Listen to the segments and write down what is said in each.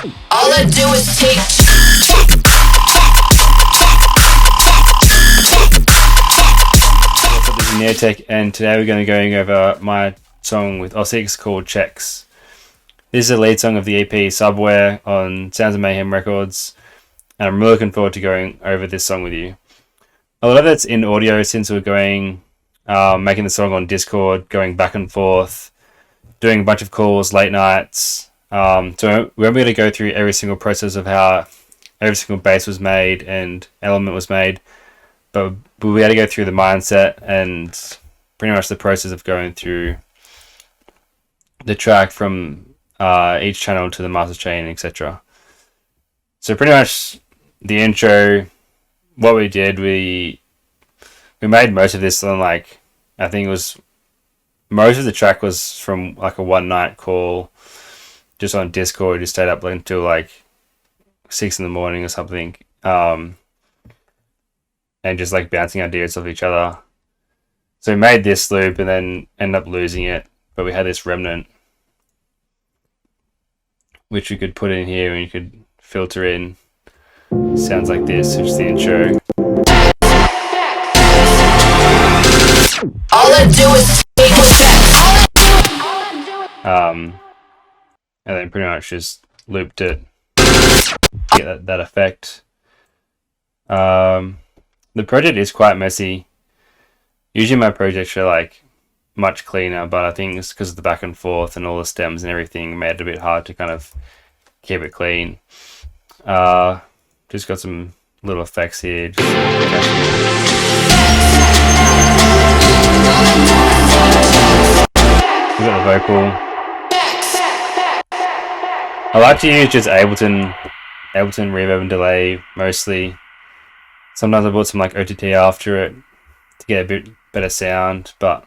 All I do is take This is NEOTEK, and today we're going to be going over my song with Ossix called Cheques. This is the lead song of the EP Subware on Sounds of Mayhem Records, and I'm really looking forward to going over this song with you. A lot of it's in audio since we're going making the song on Discord, going back and forth, doing a bunch of calls, late nights. So we won't be able to go through every single process of how every single bass was made and element was made, but we'll be able to go through the mindset and pretty much the process of going through the track from each channel to the master chain, etc. So pretty much the intro, what we did, we made most of this on I think it was, most of the track was from a one night call just on Discord. Just stayed up until 6 in the morning or something, and just bouncing ideas off each other. So we made this loop and then ended up losing it, but we had this remnant which we could put in here and you could filter in. Sounds like this, which is the intro. all I do is take And then pretty much just looped it, get that effect. The project is quite messy. Usually my projects are much cleaner, but I think it's because of the back and forth and all the stems and everything made it a bit hard to kind of keep it clean. Just got some little effects here. We got the vocal. I like to use just Ableton reverb and delay mostly. Sometimes I put some OTT after it to get a bit better sound, but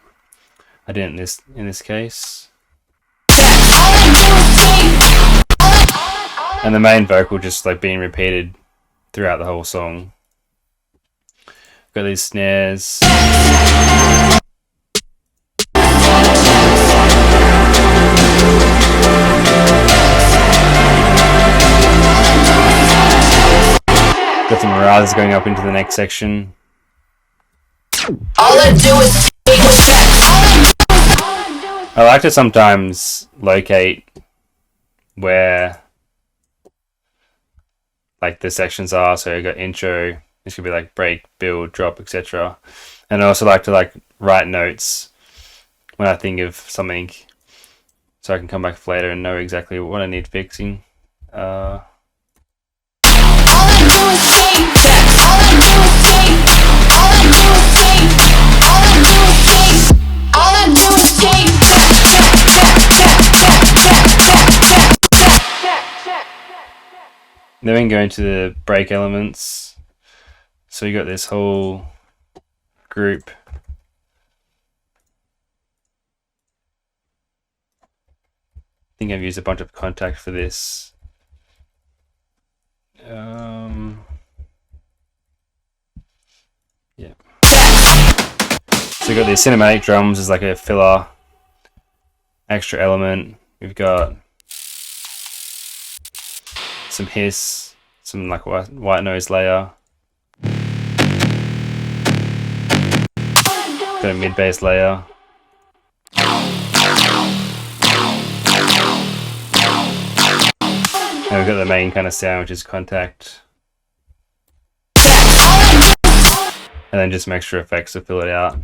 I didn't in this case. And the main vocal just being repeated throughout the whole song. Got these snares. Got some rises going up into the next section. all I do is take I like to sometimes locate where the sections are. So you got intro, this could be break, build, drop, etc. And I also like to write notes when I think of something, so I can come back later and know exactly what I need fixing. Then we can go into the break elements. So you got this whole group. I think I've used a bunch of contact for this. Yeah. So we've got the cinematic drums as a filler extra element. We've got some hiss, some white noise layer. Got a mid bass layer. And we've got the main kind of sound, which is contact. And then just some extra effects to fill it out.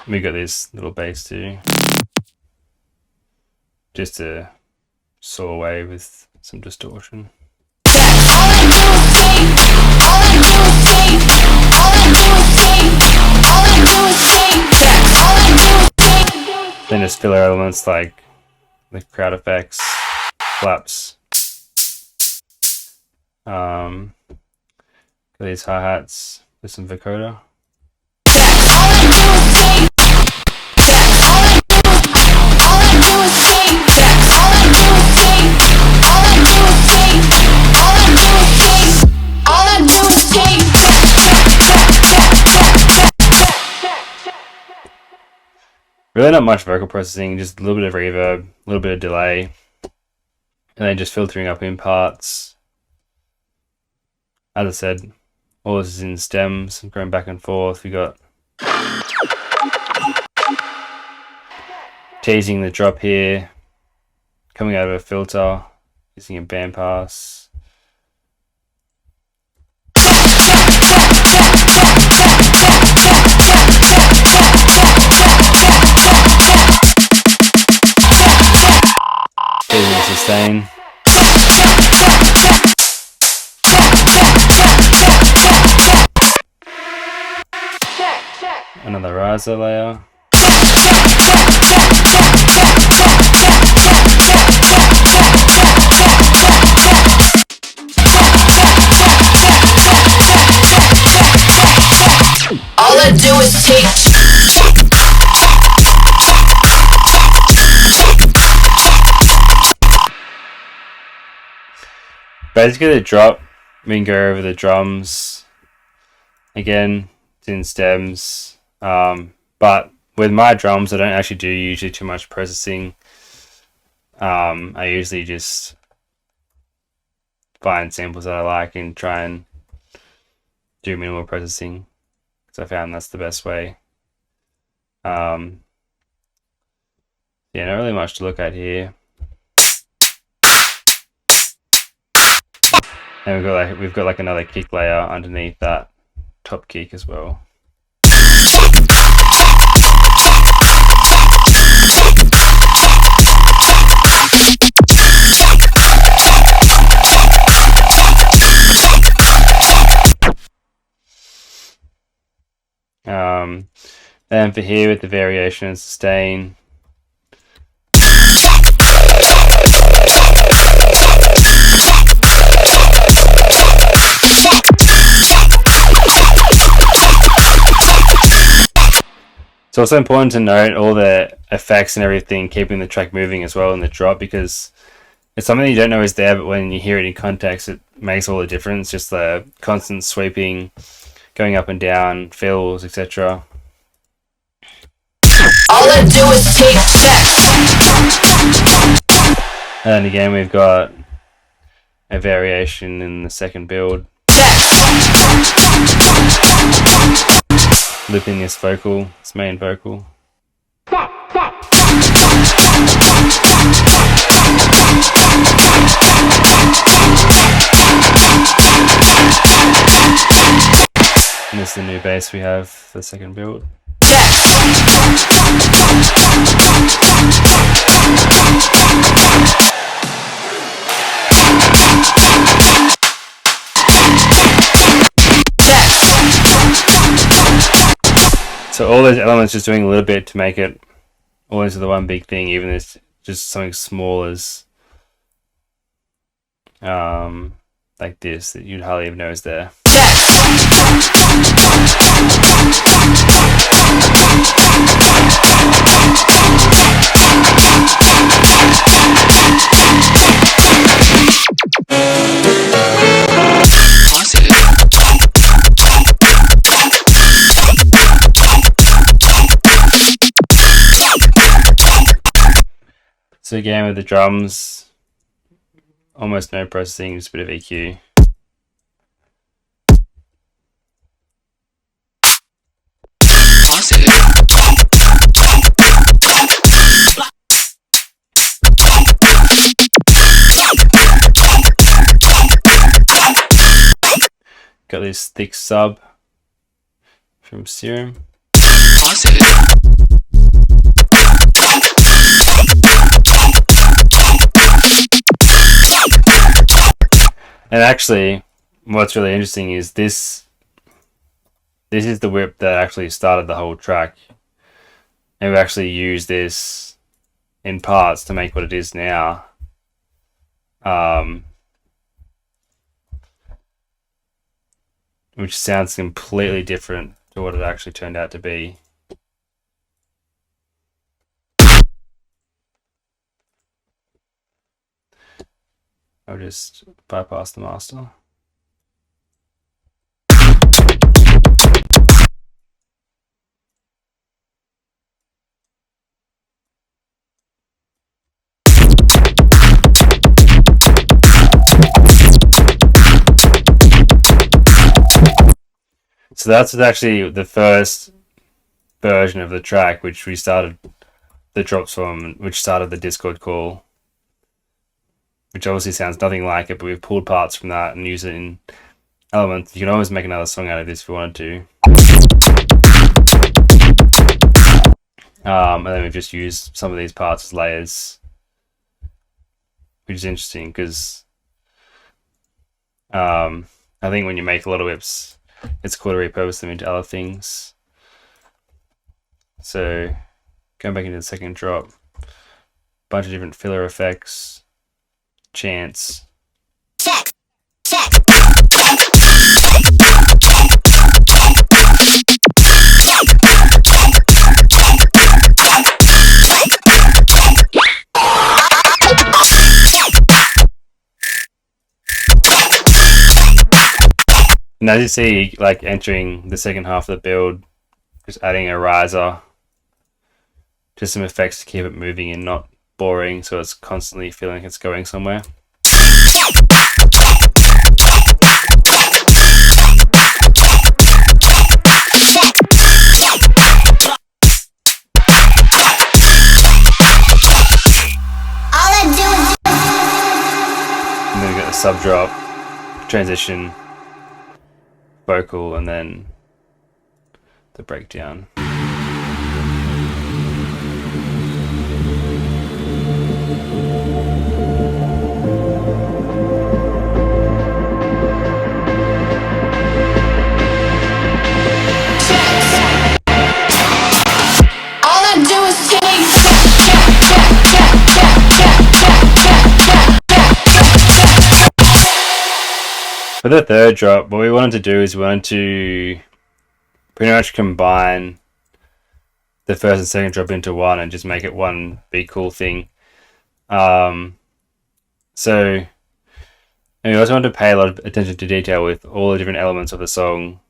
We got this little bass too, just to saw away with some distortion. Then just filler elements like the crowd effects, claps. Got these hi-hats with some vocoder. Really not much vocal processing, just a little bit of reverb, a little bit of delay, and then just filtering up in parts. As I said, all this is in stems, going back and forth. We got teasing the drop here, coming out of a filter, using a bandpass. Teasing the sustain. Another riser layer. All I do is take. Basically the drop, we can go over the drums again, it's in stems, but with my drums I don't actually do usually too much processing. I usually just find samples that I like and try and do minimal processing, because I found that's the best way. Yeah, not really much to look at here. And we've got like another kick layer underneath that top kick as well. Then for here with the variation and sustain. It's also important to note all the effects and everything, keeping the track moving as well in the drop, because it's something you don't know is there, but when you hear it in context, it makes all the difference. Just the constant sweeping, going up and down, fills, etc. All I do is take checks. And then again, we've got a variation in the second build. Looping this vocal, this main vocal. And this is the new bass we have for the second build. So all those elements just doing a little bit to make it all into the one big thing, even if it's just something small as like this that you'd hardly even know is there. So again with the drums, almost no processing, just a bit of EQ. Got this thick sub from Serum. And actually, what's really interesting is this is the whip that actually started the whole track. And we actually used this in parts to make what it is now. Which sounds completely different to what it actually turned out to be. I'll just bypass the master. So that's actually the first version of the track which we started the drops from, which started the Discord call, which obviously sounds nothing like it, but we've pulled parts from that and used it in Elements. You can always make another song out of this if you wanted to. And then we've just used some of these parts as layers, which is interesting because I think when you make a lot of whips, it's cool to repurpose them into other things. So going back into the second drop, bunch of different filler effects, chants. Check. And as you see, like entering the second half of the build, just adding a riser, just some effects to keep it moving and not boring, so it's constantly feeling like it's going somewhere. And then we got the sub drop, transition, vocal, and then the breakdown. For the third drop, what we wanted to do is we wanted to pretty much combine the first and second drop into one and just make it one big cool thing. So and we also wanted to pay a lot of attention to detail with all the different elements of the song,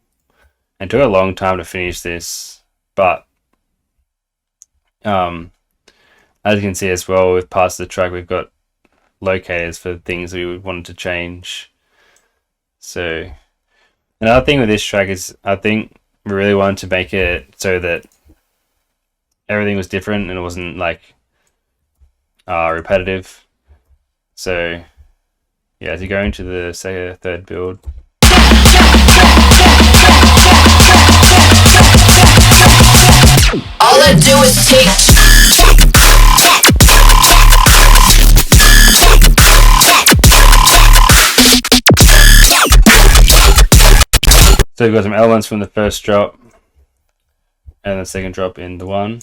and it took a long time to finish this, but as you can see as well, with parts of the track we've got locators for things that we wanted to change. So another thing with this track is I think we really wanted to make it so that everything was different and it wasn't like repetitive. So yeah, as you go into the third build, all I do is take. So we've got some elements from the first drop and the second drop in the one.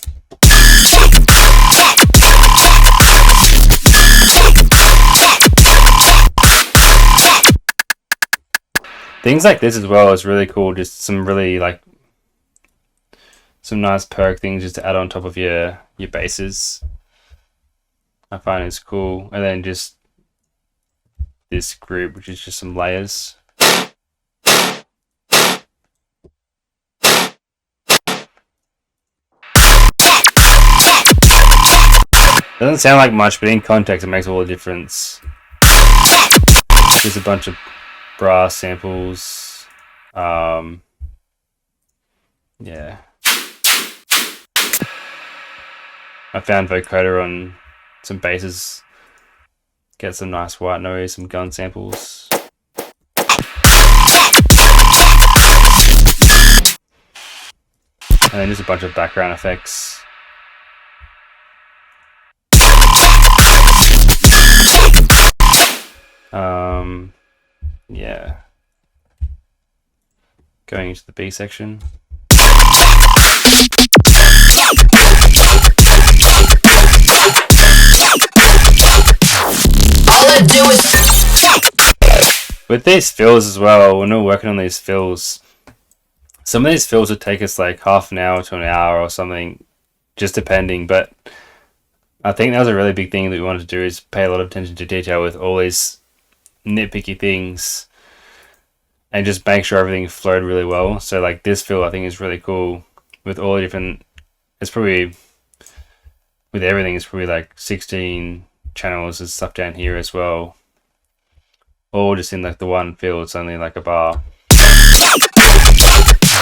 Things like this as well is really cool. Just some really like some nice perk things just to add on top of your basses. I find it's cool. And then just this group, which is just some layers. Doesn't sound like much, but in context it makes all the difference. Just a bunch of brass samples. Yeah. I found vocoder on some basses. Get some nice white noise, some gun samples. And then just a bunch of background effects. Yeah. Going into the B section. With these fills as well, when we're working on these fills, some of these fills would take us like half an hour to an hour or something, just depending, but I think that was a really big thing that we wanted to do, is pay a lot of attention to detail with all these nitpicky things and just make sure everything flowed really well. So like this fill I think is really cool with all the different, it's probably, with everything it's probably like 16 channels and stuff down here as well, all just in like the one fill. It's only like a bar.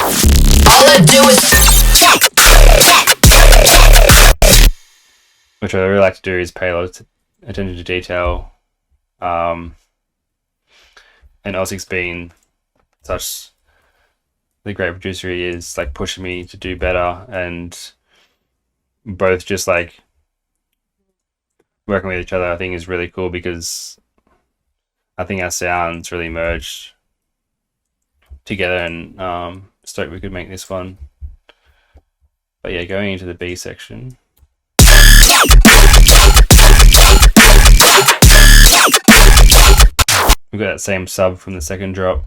All I do is check. Which I really like to do is pay a lot of attention to detail. And Ossix being such the great producer he is, like pushing me to do better, and both just like working with each other, I think is really cool because I think our sounds really merged together, and stoked we could make this one. But yeah, going into the B section. We've got that same sub from the second drop.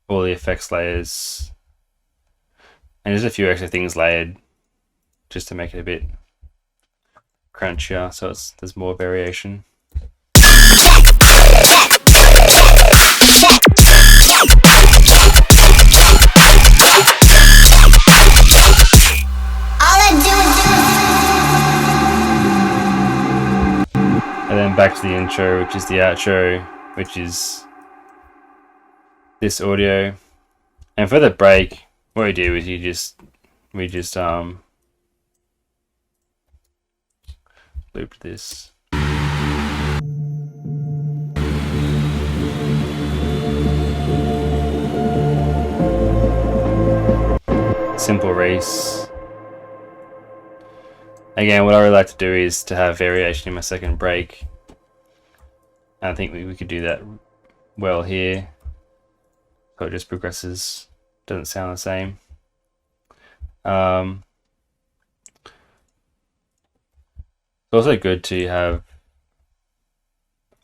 All the effects layers. And there's a few extra things layered just to make it a bit crunchier, so there's more variation. And then back to the intro, which is the outro, which is this audio. And for the break, what we do is we just loop this. Simple race. Again, what I really like to do is to have variation in my second break. And I think we could do that well here. So it just progresses, doesn't sound the same. It's also good to have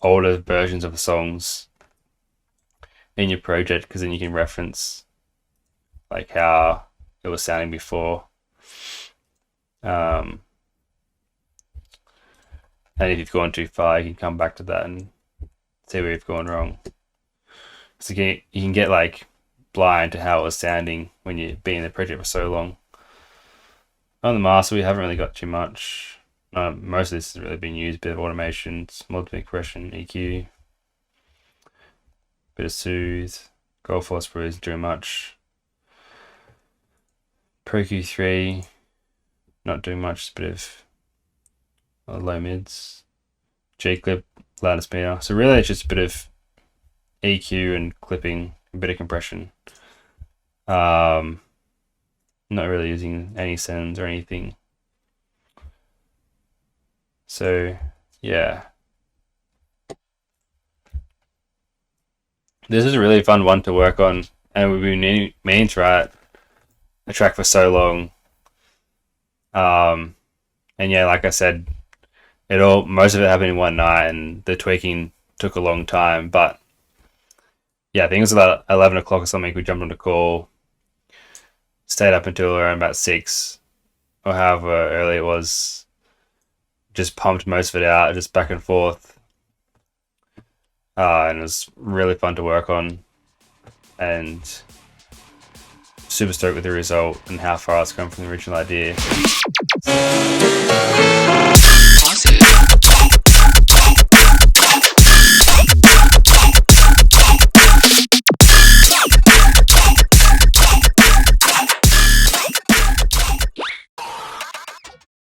older versions of the songs in your project, because then you can reference like how it was sounding before. And if you've gone too far, you can come back to that and see where you've gone wrong. So you can get like blind to how it was sounding when you've been in the project for so long. On the master, we haven't really got too much. Most of this has really been used. Bit of automation, multiple compression, EQ, bit of soothe. Gold phosphor isn't doing much. Pro Q3, not doing much. Just a bit of low mids. G clip, loudest meter. So really, it's just a bit of EQ and clipping, a bit of compression. Not really using any sends or anything. So yeah, this is a really fun one to work on, and we've been meaning to write a track for so long. And yeah, like I said, most of it happened in one night, and the tweaking took a long time. But yeah, I think it was about 11 o'clock or something. We jumped on the call, stayed up until around about 6 or however early it was. Just pumped most of it out, just back and forth. And it was really fun to work on, and super stoked with the result and how far it's come from the original idea.